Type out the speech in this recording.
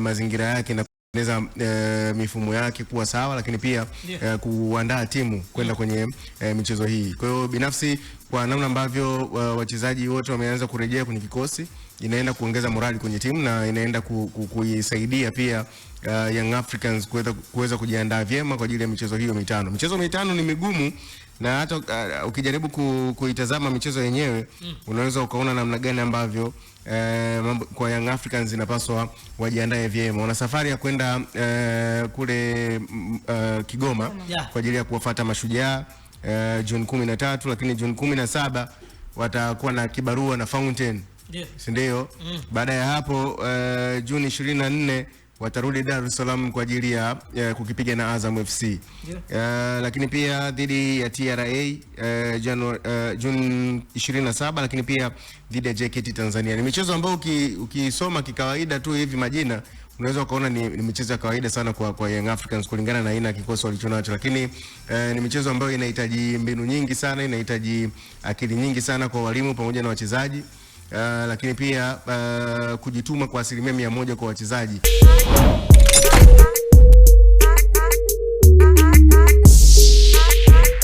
mazingira yake na kutengeneza mifumo yake kuwa sawa, lakini pia kuandaa timu kwenda kwenye michezo hii. Kwa hiyo binafsi kwa namna ambavyo wachezaji wote wameanza kurejea kwenye kikosi, inaenda kuongeza morali kwenye timu na inaenda kuisaidia pia Young Africans kuweza kujiandaa vyema kwa ajili ya michezo hiyo mitano. Michezo mitano ni migumu na hata ukijaribu kuitazama michezo yenyewe unaweza ukaona namna gani ambavyo kwa Young Africans inapaswa wajiandae vyema. Wana safari ya kwenda kule Kigoma kwa ajili ya kuwafuata Mashujaa June 13, lakini June 17 watakuwa na kibarua na Fountain. Si ndio? Baada ya hapo June 24 watarudi Dar es Salaam kwa ajili ya kukipiga na Azam FC. Lakini pia dhidi ya TRA June 27, lakini pia dhidi ya JKT Tanzania. Ni michezo ambayo ukisoma kikawaida tu hivi majina unaweza ukaona ni michezo ya kawaida sana kwa Young Africans kulingana na aina ya kikosi walichonacho, lakini ni michezo ambayo inahitaji mbinu nyingi sana, inahitaji akili nyingi sana kwa walimu pamoja na wachezaji. Lakini pia kujituma kwa 100% kwa wachezaji.